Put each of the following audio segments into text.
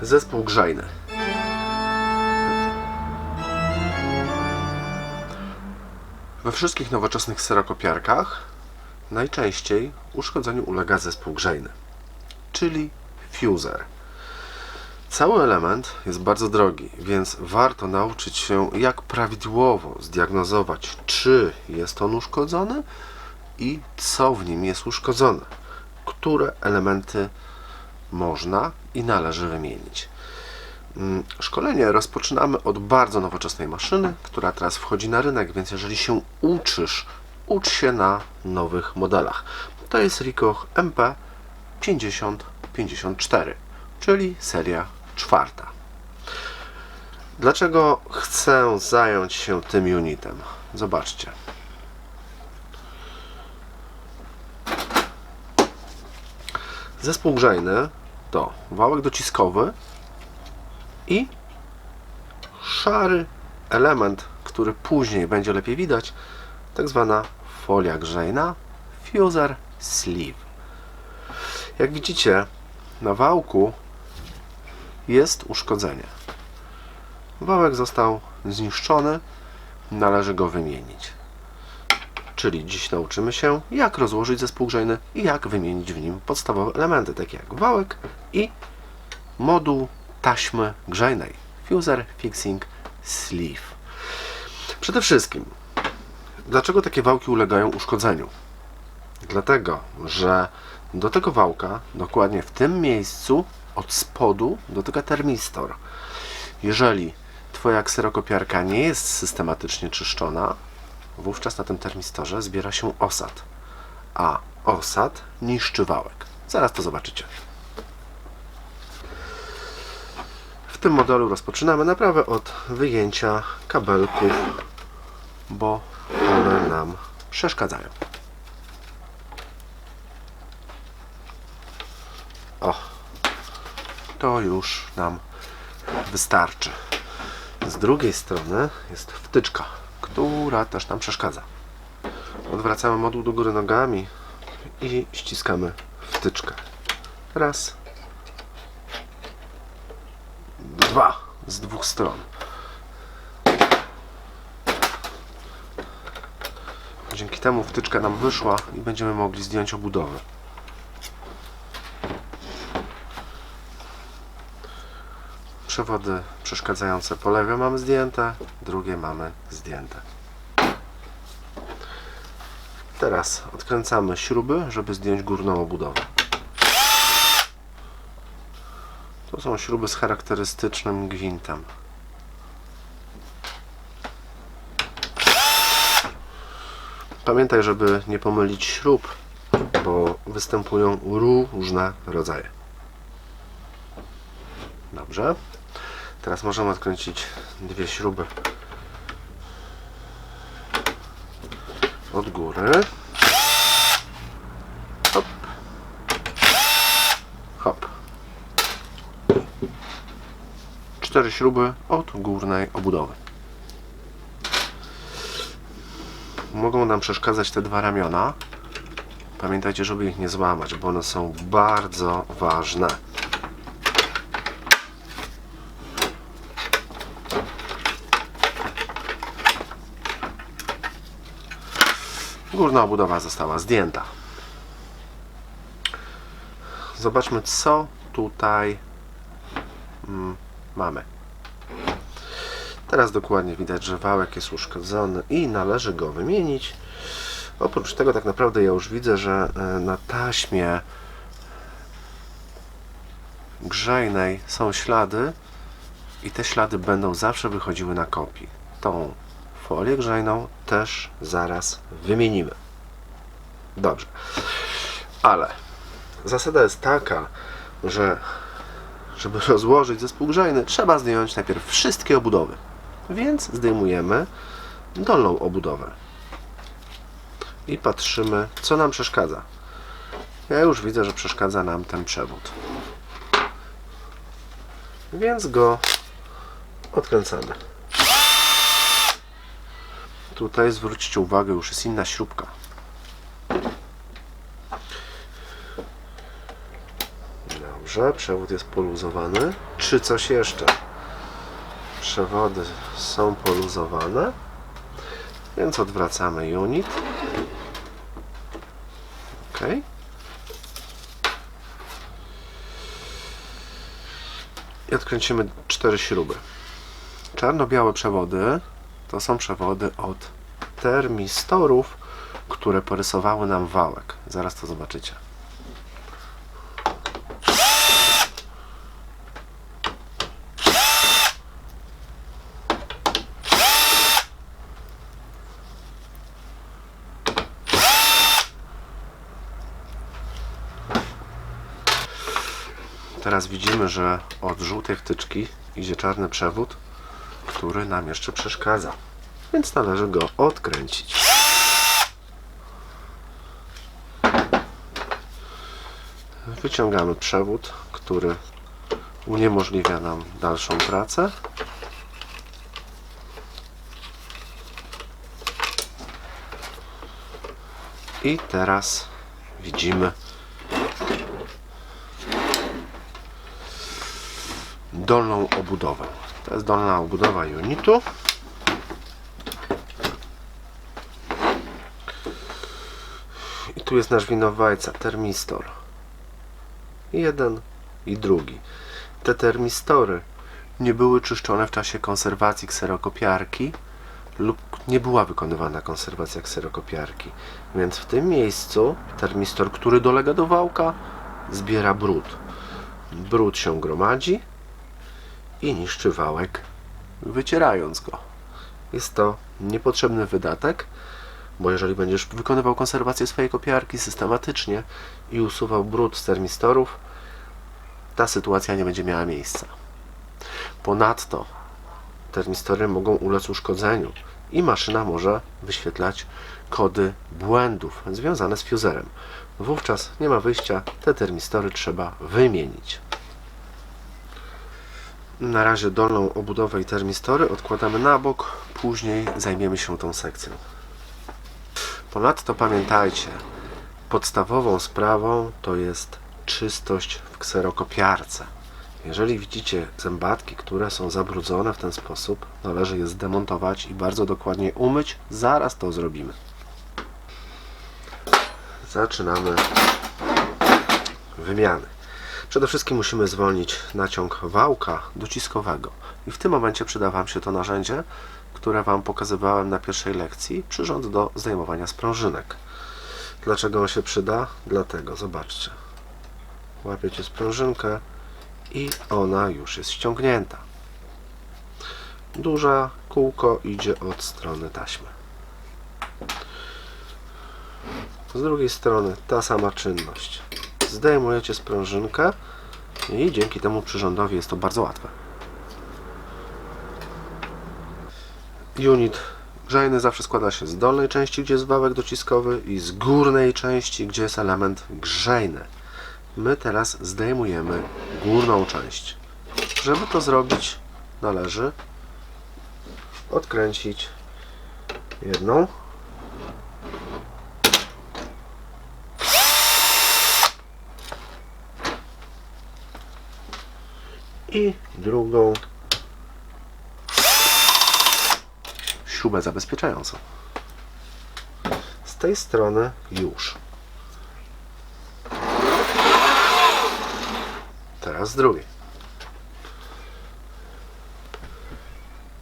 Zespół grzejny. We wszystkich nowoczesnych serokopiarkach najczęściej uszkodzeniu ulega zespół grzejny, czyli fuser. Cały element jest bardzo drogi, więc warto nauczyć się, jak prawidłowo zdiagnozować, czy jest on uszkodzony i co w nim jest uszkodzone, które elementy można i należy wymienić. Szkolenie rozpoczynamy od bardzo nowoczesnej maszyny, która teraz wchodzi na rynek, więc jeżeli się uczysz, ucz się na nowych modelach. To jest Ricoh MP5054, czyli seria czwarta. Dlaczego chcę zająć się tym unitem? Zobaczcie. Zespół grzejny to wałek dociskowy i szary element, który później będzie lepiej widać, tak zwana folia grzejna, fuser sleeve. Jak widzicie, na wałku jest uszkodzenie. Wałek został zniszczony, należy go wymienić. Czyli dziś nauczymy się, jak rozłożyć zespół grzejny i jak wymienić w nim podstawowe elementy, takie jak wałek i moduł taśmy grzejnej, fuser fixing sleeve. Przede wszystkim, dlaczego takie wałki ulegają uszkodzeniu? Dlatego, że do tego wałka, dokładnie w tym miejscu, od spodu dotyka termistor. Jeżeli Twoja kserokopiarka nie jest systematycznie czyszczona, wówczas na tym termistorze zbiera się osad, a osad niszczy wałek. Zaraz to zobaczycie. W tym modelu rozpoczynamy naprawę od wyjęcia kabelków, bo one nam przeszkadzają. O, to już nam wystarczy. Z drugiej strony jest wtyczka, która też nam przeszkadza. Odwracamy moduł do góry nogami i ściskamy wtyczkę. Raz, dwa, z dwóch stron. Dzięki temu wtyczka nam wyszła i będziemy mogli zdjąć obudowę. Przewody przeszkadzające po lewej mamy zdjęte, drugie mamy zdjęte. Teraz odkręcamy śruby, żeby zdjąć górną obudowę. To są śruby z charakterystycznym gwintem. Pamiętaj, żeby nie pomylić śrub, bo występują różne rodzaje. Dobrze. Teraz możemy odkręcić dwie śruby od góry. Hop. Hop. 4 śruby od górnej obudowy. Mogą nam przeszkadzać te dwa ramiona. Pamiętajcie, żeby ich nie złamać, bo one są bardzo ważne. Górna obudowa została zdjęta. Zobaczmy, co tutaj mamy. Teraz dokładnie widać, że wałek jest uszkodzony i należy go wymienić. Oprócz tego tak naprawdę ja już widzę, że na taśmie grzejnej są ślady i te ślady będą zawsze wychodziły na kopii. Tą folię grzejną też zaraz wymienimy. Dobrze. Ale zasada jest taka, że żeby rozłożyć zespół grzejny, trzeba zdjąć najpierw wszystkie obudowy. Więc zdejmujemy dolną obudowę. I patrzymy, co nam przeszkadza. Ja już widzę, że przeszkadza nam ten przewód. Więc go odkręcamy. Tutaj zwróćcie uwagę, już jest inna śrubka. Dobrze. Dobrze, przewód jest poluzowany. Czy coś jeszcze? Przewody są poluzowane, więc odwracamy unit. OK. I odkręcimy 4 śruby. Czarno-białe przewody to są przewody od termistorów, które porysowały nam wałek. Zaraz to zobaczycie. Teraz widzimy, że od żółtej wtyczki idzie czarny przewód, który nam jeszcze przeszkadza, więc należy go odkręcić. Wyciągamy przewód, który uniemożliwia nam dalszą pracę. I teraz widzimy dolną obudowę. To jest dolna obudowa unitu. I tu jest nasz winowajca, termistor. Jeden i drugi. Te termistory nie były czyszczone w czasie konserwacji kserokopiarki lub nie była wykonywana konserwacja kserokopiarki. Więc w tym miejscu termistor, który dolega do wałka, zbiera brud. Brud się gromadzi i niszczy wałek, wycierając go. Jest to niepotrzebny wydatek, bo jeżeli będziesz wykonywał konserwację swojej kopiarki systematycznie i usuwał brud z termistorów, ta sytuacja nie będzie miała miejsca. Ponadto termistory mogą ulec uszkodzeniu i maszyna może wyświetlać kody błędów związane z fuserem. Wówczas nie ma wyjścia, te termistory trzeba wymienić. Na razie dolną obudowę i termistory odkładamy na bok, później zajmiemy się tą sekcją. Ponadto pamiętajcie, podstawową sprawą to jest czystość w kserokopiarce. Jeżeli widzicie zębatki, które są zabrudzone w ten sposób, należy je zdemontować i bardzo dokładnie umyć. Zaraz to zrobimy. Zaczynamy wymiany. Przede wszystkim musimy zwolnić naciąg wałka dociskowego. I w tym momencie przyda Wam się to narzędzie, które Wam pokazywałem na pierwszej lekcji, przyrząd do zdejmowania sprężynek. Dlaczego on się przyda? Dlatego, zobaczcie. Łapiecie sprężynkę i ona już jest ściągnięta. Duże kółko idzie od strony taśmy. Z drugiej strony ta sama czynność. Zdejmujecie sprężynkę i dzięki temu przyrządowi jest to bardzo łatwe. Unit grzejny zawsze składa się z dolnej części, gdzie jest wałek dociskowy, i z górnej części, gdzie jest element grzejny. My teraz zdejmujemy górną część. Żeby to zrobić, należy odkręcić jedną i drugą śrubę zabezpieczającą. Z tej strony już. Teraz z drugiej.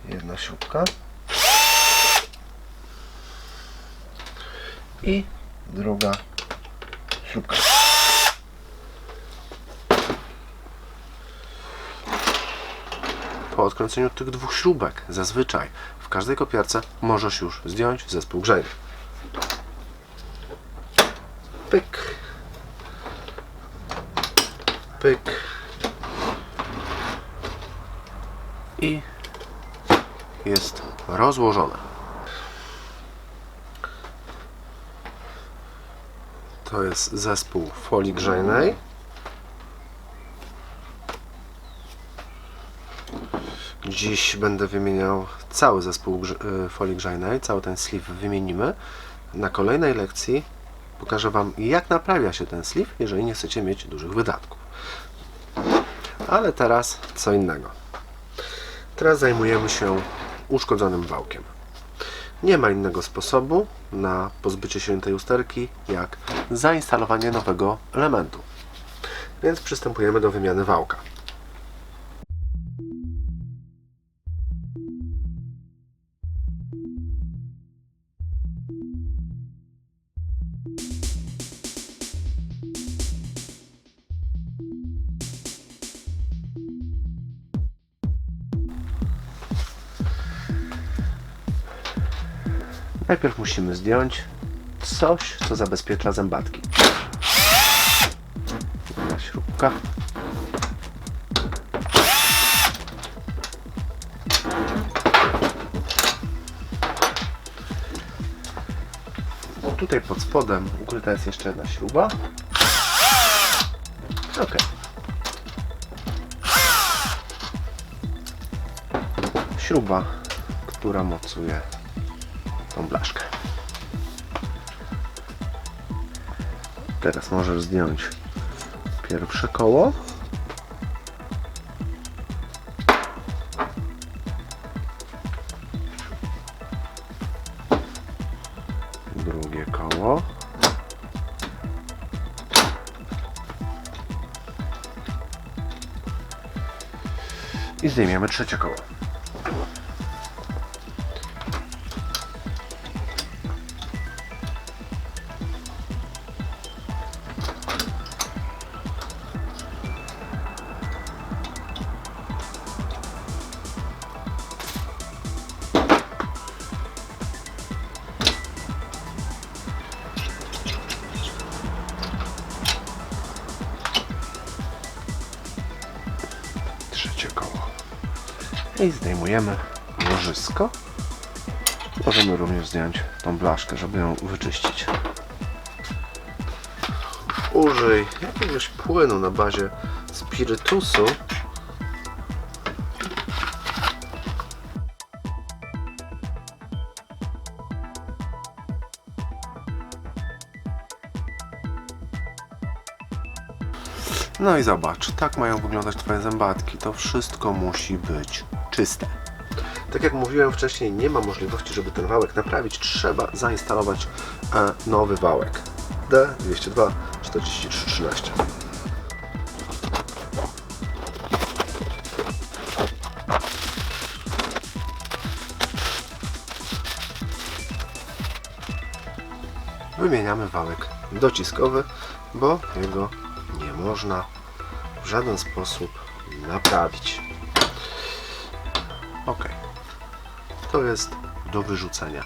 Jedna śrubka i druga śrubka. Po odkręceniu tych dwóch śrubek, zazwyczaj w każdej kopiarce możesz już zdjąć zespół grzejny. Pyk, pyk i jest rozłożone. To jest zespół folii grzejnej. Dziś będę wymieniał cały zespół folii grzejnej, cały ten sleeve wymienimy. Na kolejnej lekcji pokażę Wam, jak naprawia się ten sleeve, jeżeli nie chcecie mieć dużych wydatków. Ale teraz co innego. Teraz zajmujemy się uszkodzonym wałkiem. Nie ma innego sposobu na pozbycie się tej usterki, jak zainstalowanie nowego elementu. Więc przystępujemy do wymiany wałka. Najpierw musimy zdjąć coś, co zabezpiecza zębatki. Jedna śrubka. Tutaj pod spodem ukryta jest jeszcze jedna śruba. Ok. Śruba, która mocuje tą blaszkę. Teraz możesz zdjąć pierwsze koło. Drugie koło. I zdejmiemy trzecie koło. Trzecie koło. I zdejmujemy łożysko. Możemy również zdjąć tą blaszkę, żeby ją wyczyścić. Użyj jakiegoś płynu na bazie spirytusu. No i zobacz, tak mają wyglądać Twoje zębatki. To wszystko musi być czyste. Tak jak mówiłem wcześniej, nie ma możliwości, żeby ten wałek naprawić. Trzeba zainstalować nowy wałek. D202 4313. Wymieniamy wałek dociskowy, bo jego nie można w żaden sposób naprawić. Ok. To jest do wyrzucenia.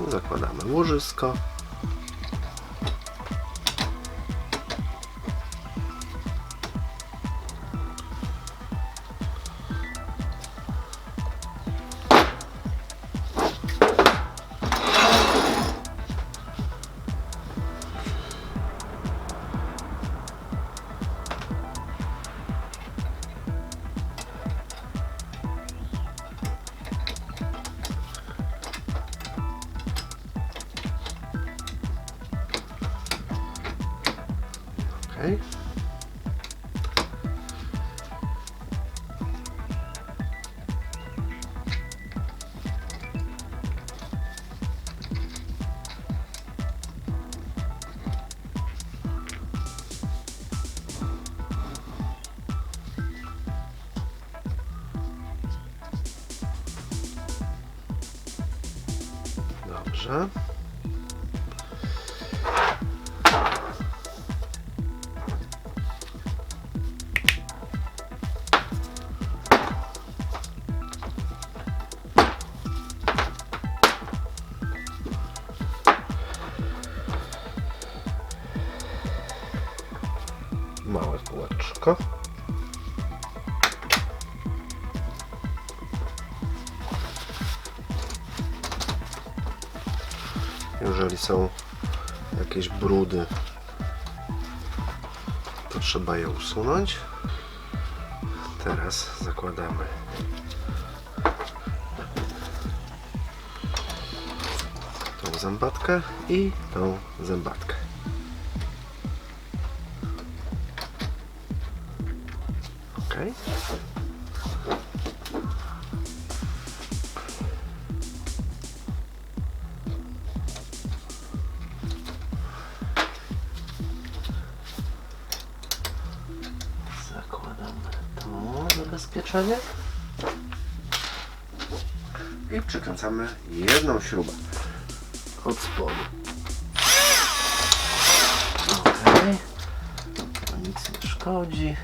Zakładamy łożysko. Okay. Dobrze. Małe kółeczko. Jeżeli są jakieś brudy, to trzeba je usunąć. Teraz zakładamy tą zębatkę i tą zębatkę. Ok. Zakładamy to zabezpieczenie i przykręcamy jedną śrubę od spodu. Ok. To nic nie szkodzi.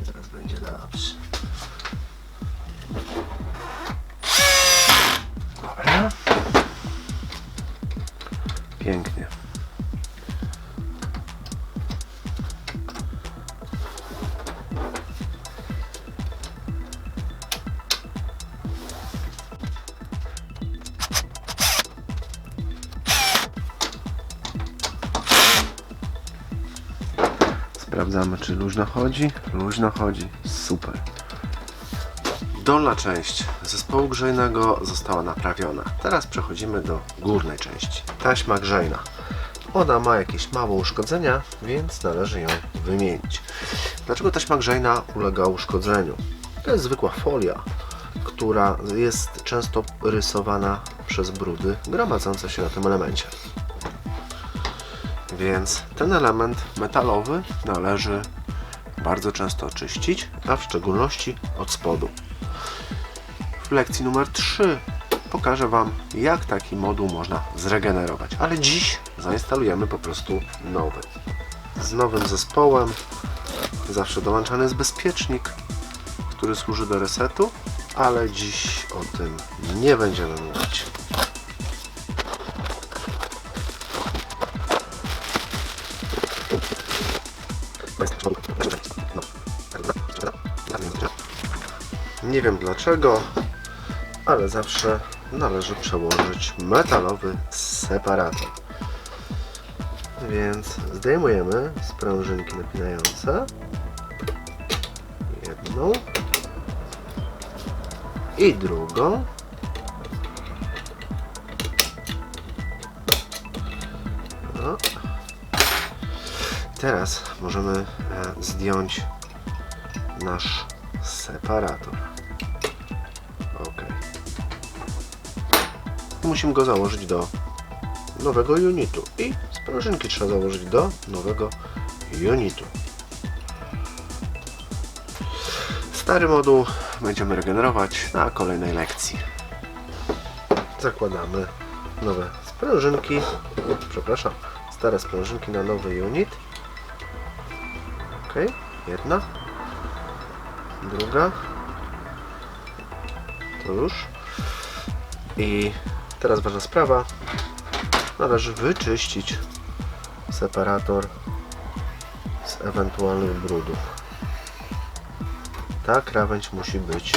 Teraz będzie dobrze. Dobra. Pięknie. Sprawdzamy, czy luźno chodzi. Luźno chodzi. Super. Dolna część zespołu grzejnego została naprawiona. Teraz przechodzimy do górnej części. Taśma grzejna. Ona ma jakieś małe uszkodzenia, więc należy ją wymienić. Dlaczego taśma grzejna ulega uszkodzeniu? To jest zwykła folia, która jest często rysowana przez brudy gromadzące się na tym elemencie. Więc ten element metalowy należy bardzo często oczyścić, a w szczególności od spodu. W lekcji numer 3 pokażę Wam, jak taki moduł można zregenerować, ale dziś zainstalujemy po prostu nowy. Z nowym zespołem. Zawsze dołączany jest bezpiecznik, który służy do resetu, ale dziś o tym nie będziemy mówić. Nie wiem dlaczego, ale zawsze należy przełożyć metalowy separator. Więc zdejmujemy sprężynki napinające. Jedną i drugą. No. Teraz możemy zdjąć nasz separator. Ok. Musimy go założyć do nowego unitu i sprężynki trzeba założyć do nowego unitu. Stary moduł będziemy regenerować na kolejnej lekcji. Zakładamy nowe sprężynki, przepraszam, stare sprężynki na nowy unit. Ok, jedna, druga, to już. I teraz ważna sprawa, należy wyczyścić separator z ewentualnych brudów. Ta krawędź musi być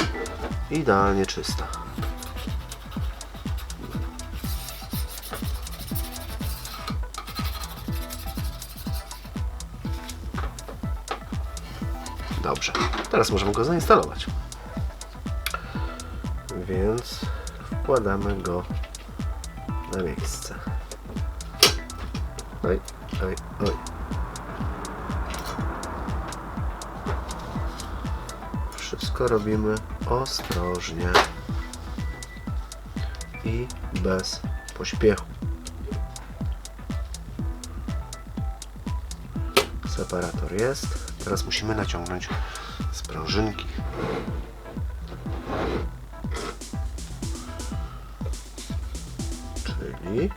idealnie czysta. Dobrze, teraz możemy go zainstalować. Więc wkładamy go na miejsce. Oj, oj, oj. Wszystko robimy ostrożnie i bez pośpiechu. Separator jest. Teraz musimy naciągnąć sprężynki. Czyli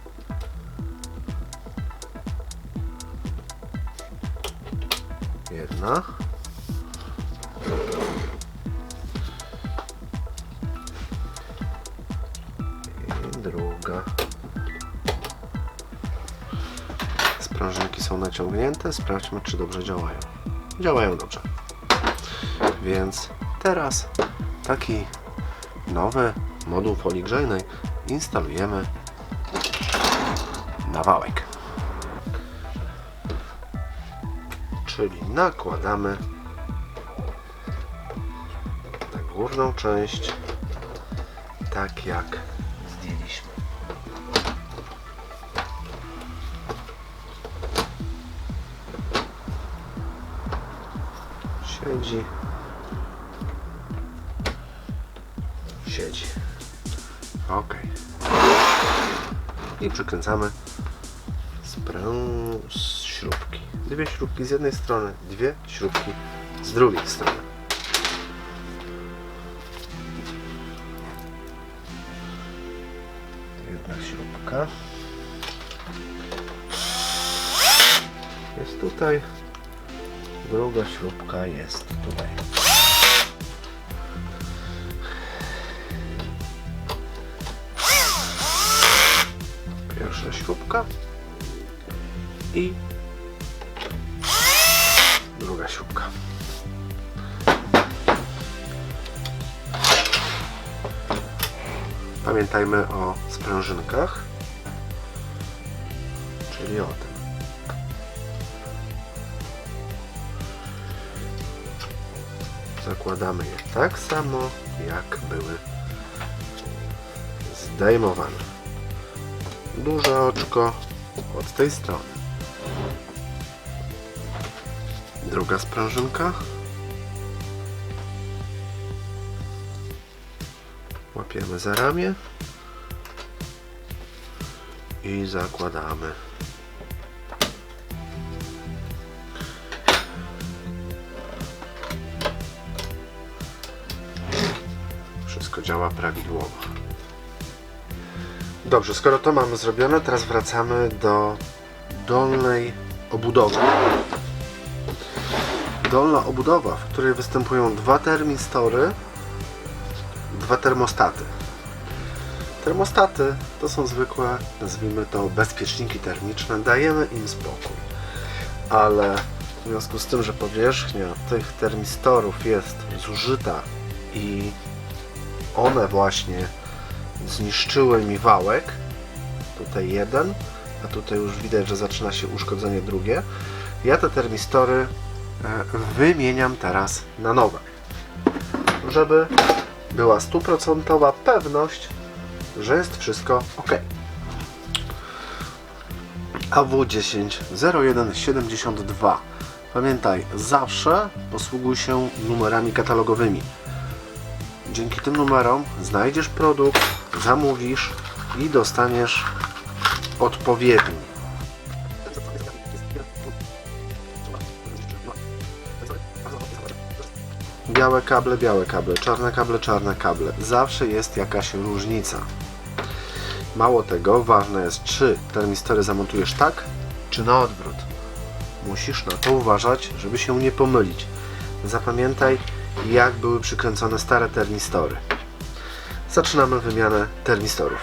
jedna, i druga. Sprężynki są naciągnięte. Sprawdźmy, czy dobrze działają. Działają dobrze. Więc teraz taki nowy moduł folii grzejnej instalujemy na wałek. Czyli nakładamy na górną część tak jak zdjęliśmy. siedzi. Siedzi. Ok. I przykręcamy z śrubki. Dwie śrubki z jednej strony, dwie śrubki z drugiej strony. Jedna śrubka jest tutaj, druga śrubka jest tutaj. Pierwsza śrubka i druga śrubka. Pamiętajmy o sprężynkach, czyli o tym. Zakładamy je tak samo, jak były zdejmowane. Duże oczko od tej strony. Druga sprężynka. Łapiemy za ramię i zakładamy. Wszystko działa prawidłowo. Dobrze, skoro to mamy zrobione, teraz wracamy do dolnej obudowy. Dolna obudowa, w której występują dwa termistory, dwa termostaty. Termostaty to są zwykłe, nazwijmy to, bezpieczniki termiczne, dajemy im spokój. Ale w związku z tym, że powierzchnia tych termistorów jest zużyta i one właśnie zniszczyły mi wałek, tutaj jeden, a tutaj już widać, że zaczyna się uszkodzenie drugie, ja te termistory wymieniam teraz na nowe, żeby była 100% pewność, że jest wszystko ok. AW100172. Pamiętaj, zawsze posługuj się numerami katalogowymi. Dzięki tym numerom znajdziesz produkt, zamówisz i dostaniesz odpowiedni. Białe kable, czarne kable. Zawsze jest jakaś różnica. Mało tego, ważne jest, czy termistory zamontujesz tak, czy na odwrót. Musisz na to uważać, żeby się nie pomylić. Zapamiętaj, jak były przykręcone stare termistory. Zaczynamy wymianę termistorów.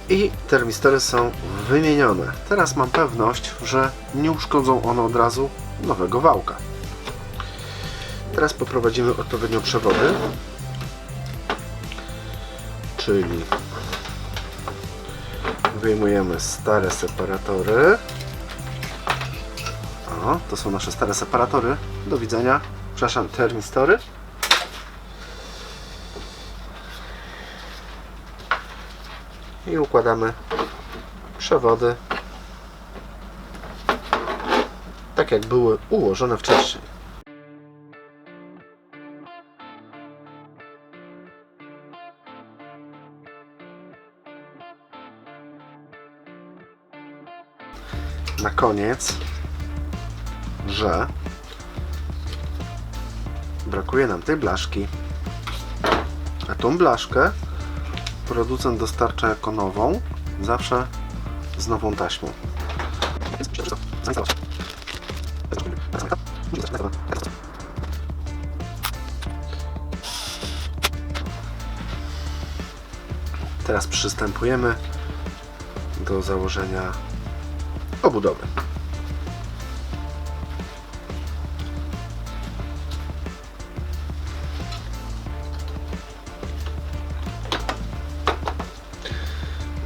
I termistory są wymienione. Teraz mam pewność, że nie uszkodzą one od razu nowego wałka. Teraz poprowadzimy odpowiednio przewody, czyli wyjmujemy stare separatory. O, to są nasze stare separatory. Do widzenia. Przepraszam, termistory. I układamy przewody tak, jak były ułożone wcześniej. Na koniec, że brakuje nam tej blaszki, a tą blaszkę producent dostarcza jako nową, zawsze z nową taśmą. Teraz przystępujemy do założenia obudowy.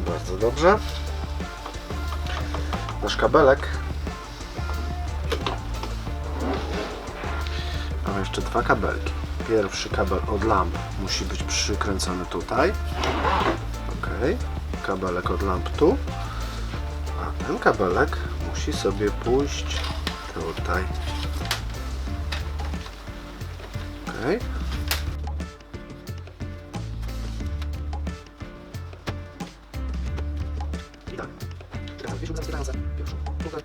Bardzo dobrze. Nasz kabelek jeszcze dwa kabelki. Pierwszy kabel od lamp musi być przykręcony tutaj. Ok. Kabelek od lamp tu. A ten kabelek musi sobie pójść tutaj. Ok. I tak. Pierwszą. Tutaj.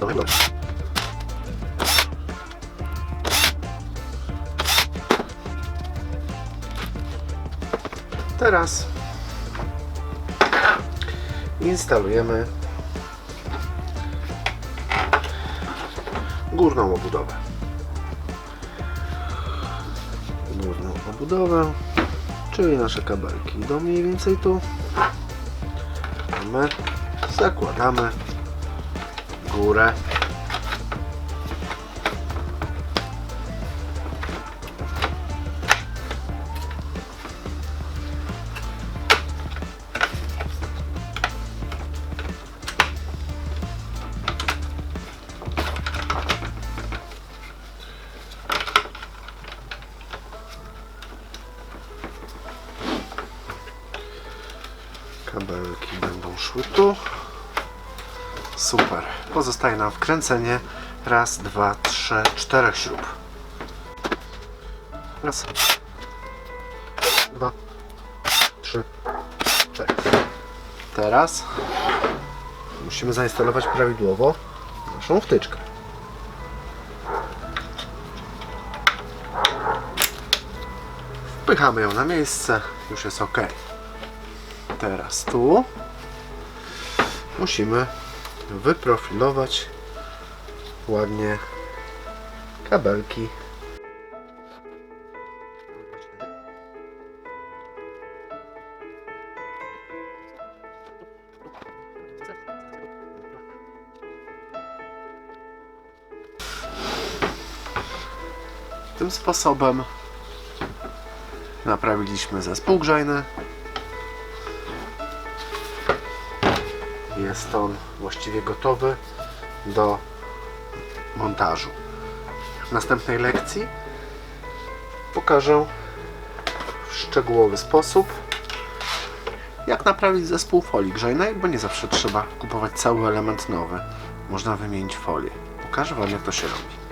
Dobra. Teraz instalujemy górną obudowę. Górną obudowę, czyli nasze kabelki idą mniej więcej tu. A my zakładamy górę. Kabelki będą szły tu. Super. Pozostaje nam wkręcenie raz, dwa, trzy, czterech śrub. Raz, dwa, trzy, cztery. Teraz musimy zainstalować prawidłowo naszą wtyczkę. Wpychamy ją na miejsce, już jest ok. Teraz tu musimy wyprofilować ładnie kabelki. Tym sposobem naprawiliśmy zespół grzejny. Jest on właściwie gotowy do montażu. W następnej lekcji pokażę w szczegółowy sposób, jak naprawić zespół folii grzejnej, bo nie zawsze trzeba kupować cały element nowy. Można wymienić folię. Pokażę Wam, jak to się robi.